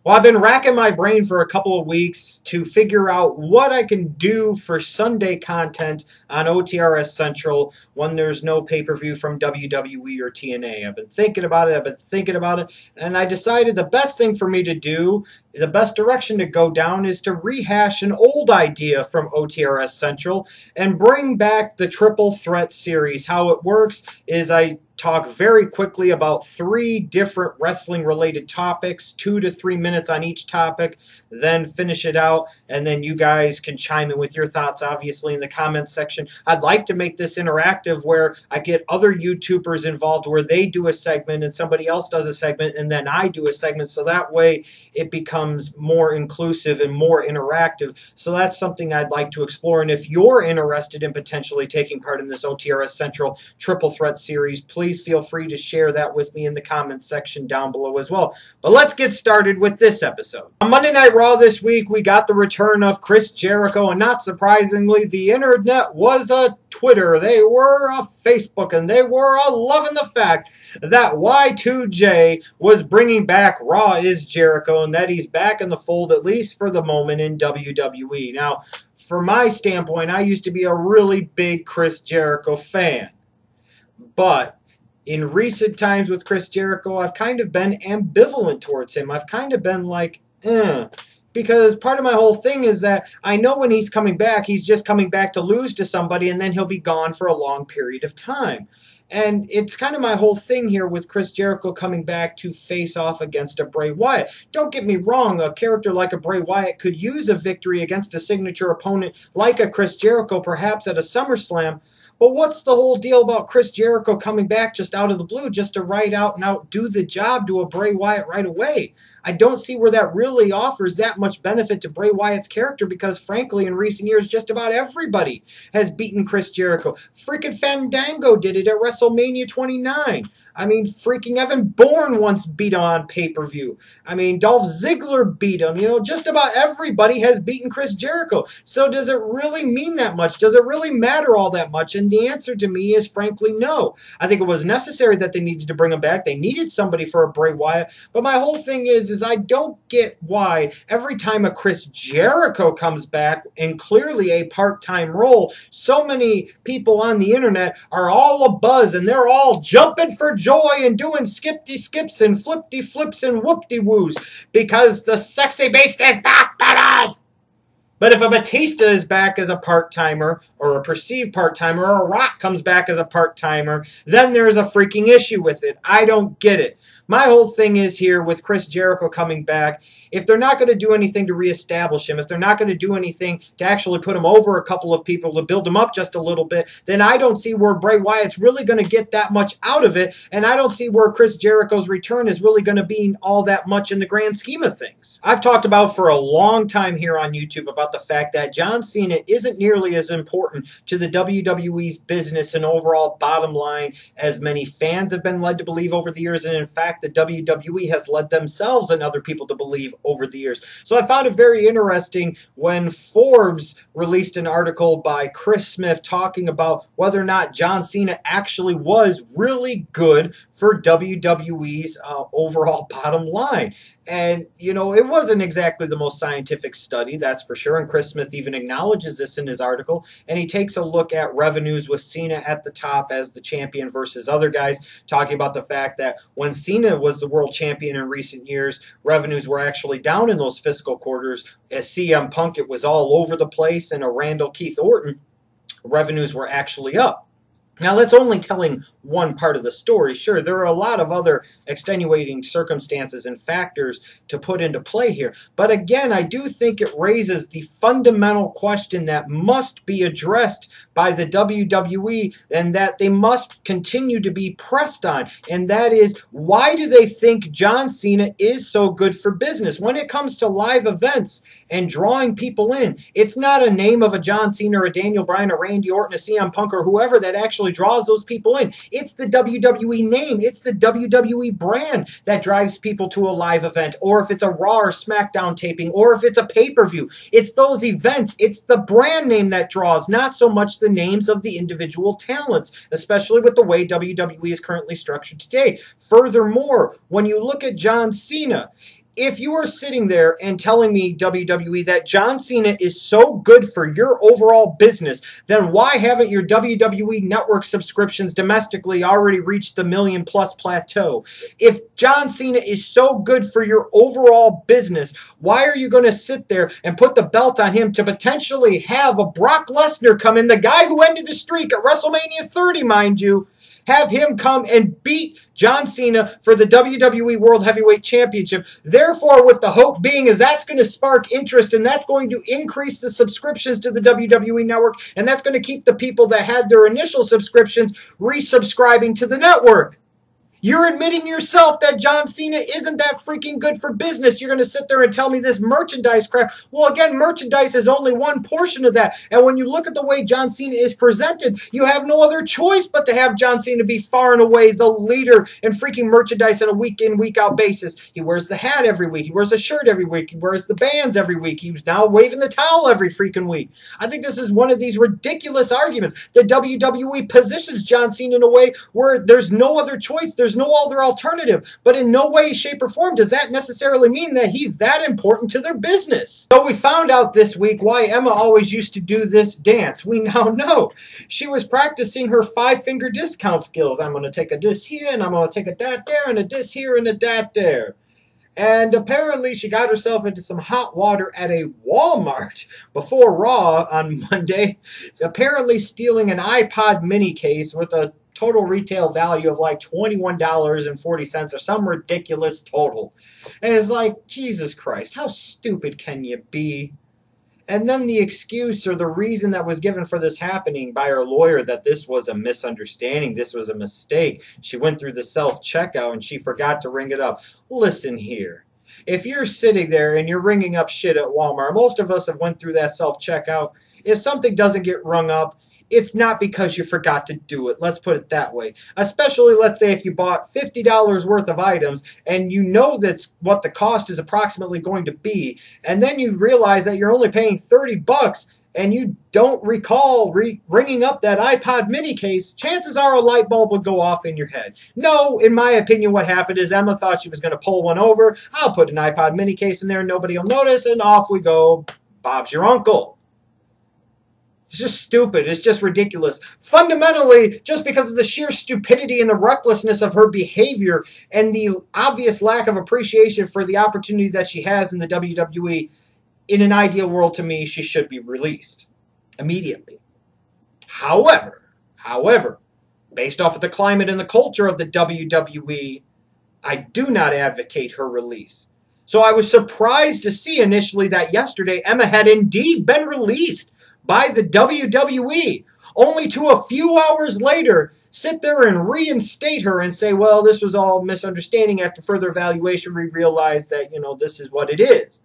Well, I've been racking my brain for a couple of weeks to figure out what I can do for Sunday content on OTRSCentral when there's no pay-per-view from WWE or TNA. I've been thinking about it, and I decided the best thing for me to do, the best direction to go down, is to rehash an old idea from OTRSCentral and bring back the Triple Threat series. How it works is I talk very quickly about 3 different wrestling-related topics, 2 to 3 minutes on each topic, then finish it out, and then you guys can chime in with your thoughts, obviously, in the comments section. I'd like to make this interactive where I get other YouTubers involved where they do a segment and somebody else does a segment and then I do a segment, so that way it becomes more inclusive and more interactive. So that's something I'd like to explore, and if you're interested in potentially taking part in this OTRSCentral Triple Threat series, please feel free to share that with me in the comments section down below as well. But let's get started with this episode. On Monday Night Raw this week, we got the return of Chris Jericho, and not surprisingly, the internet was a Twitter, they were a Facebook, and they were a loving the fact that Y2J was bringing back Raw is Jericho, and that he's back in the fold, at least for the moment, in WWE. Now, from my standpoint, I used to be a really big Chris Jericho fan, but in recent times with Chris Jericho, I've kind of been ambivalent towards him. I've kind of been like, because part of my whole thing is that I know when he's coming back, he's just coming back to lose to somebody, and then he'll be gone for a long period of time. And it's kind of my whole thing here with Chris Jericho coming back to face off against a Bray Wyatt. Don't get me wrong, a character like a Bray Wyatt could use a victory against a signature opponent like a Chris Jericho, perhaps at a Summerslam. But what's the whole deal about Chris Jericho coming back just out of the blue just to right out and outdo the job to a Bray Wyatt right away? I don't see where that really offers that much benefit to Bray Wyatt's character because, frankly, in recent years, just about everybody has beaten Chris Jericho. Freaking Fandango did it at WrestleMania 29. I mean, freaking Evan Bourne once beat him on pay-per-view. I mean, Dolph Ziggler beat him. You know, just about everybody has beaten Chris Jericho. So does it really mean that much? Does it really matter all that much? And the answer to me is, frankly, no. I think it was necessary that they needed to bring him back. They needed somebody for a Bray Wyatt. But my whole thing is I don't get why every time a Chris Jericho comes back in clearly a part-time role, so many people on the internet are all abuzz and they're all jumping for joy and doing skipty skips and flippy flips and whoopty woos because the sexy beast is back, baby. But if a Batista is back as a part-timer or a perceived part-timer or a Rock comes back as a part-timer, then there's a freaking issue with it. I don't get it. My whole thing is here with Chris Jericho coming back, if they're not going to do anything to reestablish him, if they're not going to do anything to actually put him over a couple of people to build him up just a little bit, then I don't see where Bray Wyatt's really going to get that much out of it, and I don't see where Chris Jericho's return is really going to be all that much in the grand scheme of things. I've talked about for a long time here on YouTube about the fact that John Cena isn't nearly as important to the WWE's business and overall bottom line as many fans have been led to believe over the years, and in fact, the WWE has led themselves and other people to believe over the years. So I found it very interesting when Forbes released an article by Chris Smith talking about whether or not John Cena actually was really good for WWE's overall bottom line. And, you know, it wasn't exactly the most scientific study, that's for sure, and Chris Smith even acknowledges this in his article, and he takes a look at revenues with Cena at the top as the champion versus other guys, talking about the fact that when Cena was the world champion in recent years, revenues were actually down in those fiscal quarters. As CM Punk, it was all over the place, and a Randall Keith Orton, revenues were actually up. Now, that's only telling one part of the story. Sure, there are a lot of other extenuating circumstances and factors to put into play here. But again, I do think it raises the fundamental question that must be addressed by the WWE and that they must continue to be pressed on. And that is, why do they think John Cena is so good for business? When it comes to live events and drawing people in, it's not a name of a John Cena or a Daniel Bryan or Randy Orton, a CM Punk or whoever that actually draws those people in. It's the WWE name. It's the WWE brand that drives people to a live event, or if it's a Raw or SmackDown taping, or if it's a pay-per-view. It's those events. It's the brand name that draws, not so much the names of the individual talents, especially with the way WWE is currently structured today. Furthermore, when you look at John Cena, if you are sitting there and telling me, WWE, that John Cena is so good for your overall business, then why haven't your WWE Network subscriptions domestically already reached the million-plus plateau? If John Cena is so good for your overall business, why are you going to sit there and put the belt on him to potentially have a Brock Lesnar come in, the guy who ended the streak at WrestleMania 30, mind you, have him come and beat John Cena for the WWE World Heavyweight Championship. Therefore, with the hope being is that's going to spark interest and that's going to increase the subscriptions to the WWE Network, and that's going to keep the people that had their initial subscriptions resubscribing to the network. You're admitting yourself that John Cena isn't that freaking good for business. You're going to sit there and tell me this merchandise crap. Well, again, merchandise is only one portion of that. And when you look at the way John Cena is presented, you have no other choice but to have John Cena be far and away the leader in freaking merchandise on a week-in, week-out basis. He wears the hat every week. He wears the shirt every week. He wears the bands every week. He's now waving the towel every freaking week. I think this is one of these ridiculous arguments. The WWE positions John Cena in a way where there's no other choice. There's no other alternative, but in no way, shape, or form does that necessarily mean that he's that important to their business. So we found out this week why Emma always used to do this dance. We now know she was practicing her 5-finger discount skills. I'm going to take a dis here, and I'm going to take a dat there, and a dis here, and a dat there. And apparently she got herself into some hot water at a Walmart before Raw on Monday, apparently stealing an iPod mini case with a total retail value of like $21.40 or some ridiculous total. And it's like, Jesus Christ, how stupid can you be? And then the excuse or the reason that was given for this happening by her lawyer that this was a misunderstanding, this was a mistake. She went through the self-checkout and she forgot to ring it up. Listen here. If you're sitting there and you're ringing up shit at Walmart, most of us have went through that self-checkout. If something doesn't get rung up, it's not because you forgot to do it. Let's put it that way. Especially, let's say, if you bought $50 worth of items and you know that's what the cost is approximately going to be, and then you realize that you're only paying $30 and you don't recall ringing up that iPod mini case, chances are a light bulb would go off in your head. No, in my opinion, what happened is Emma thought she was going to pull one over. I'll put an iPod mini case in there, nobody will notice, and off we go. Bob's your uncle. It's just stupid. It's just ridiculous. Fundamentally, just because of the sheer stupidity and the recklessness of her behavior and the obvious lack of appreciation for the opportunity that she has in the WWE, in an ideal world to me, she should be released immediately. However, based off of the climate and the culture of the WWE, I do not advocate her release. So I was surprised to see initially that yesterday Emma had indeed been released by the WWE, only to a few hours later sit there and reinstate her and say, well, this was all misunderstanding. After further evaluation, we realized that, this is what it is.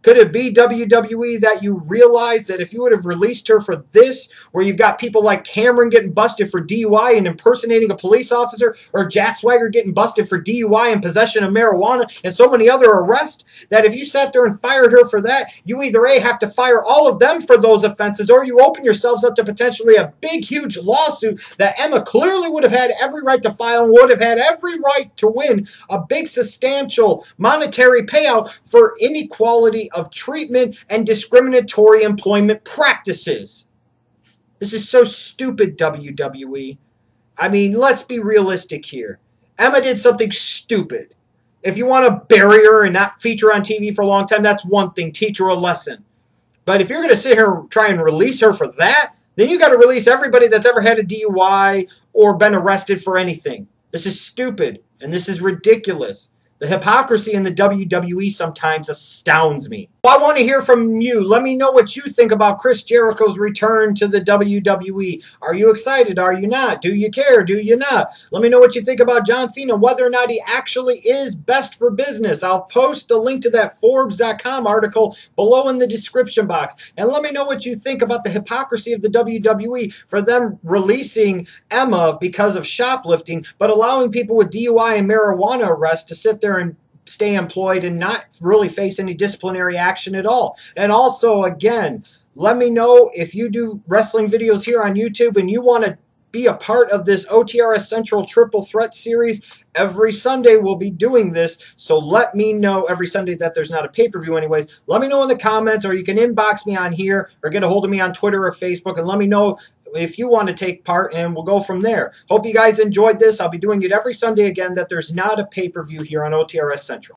Could it be, WWE, that you realize that if you would have released her for this, where you've got people like Cameron getting busted for DUI and impersonating a police officer, or Jack Swagger getting busted for DUI and possession of marijuana, and so many other arrests, that if you sat there and fired her for that, you either A, have to fire all of them for those offenses, or you open yourselves up to potentially a big, huge lawsuit that Emma clearly would have had every right to file and would have had every right to win a big, substantial monetary payout for inequality of treatment and discriminatory employment practices. This is so stupid, WWE. I mean, let's be realistic here. Emma did something stupid. If you want to bury her and not feature on TV for a long time, that's one thing. Teach her a lesson. But if you're going to sit here and try and release her for that, then you got to release everybody that's ever had a DUI or been arrested for anything. This is stupid, and this is ridiculous. The hypocrisy in the WWE sometimes astounds me. Well, I want to hear from you. Let me know what you think about Chris Jericho's return to the WWE. Are you excited? Are you not? Do you care? Do you not? Let me know what you think about John Cena, whether or not he actually is best for business. I'll post the link to that Forbes.com article below in the description box. And let me know what you think about the hypocrisy of the WWE for them releasing Emma because of shoplifting, but allowing people with DUI and marijuana arrests to sit there and stay employed and not really face any disciplinary action at all. And also, again, let me know if you do wrestling videos here on YouTube and you want to be a part of this OTRS Central Triple Threat Series. Every Sunday we'll be doing this, so let me know every Sunday that there's not a pay-per-view anyways. Let me know in the comments, or you can inbox me on here or get a hold of me on Twitter or Facebook and let me know if you want to take part, and we'll go from there. Hope you guys enjoyed this. I'll be doing it every Sunday again that there's not a pay-per-view here on OTRS Central.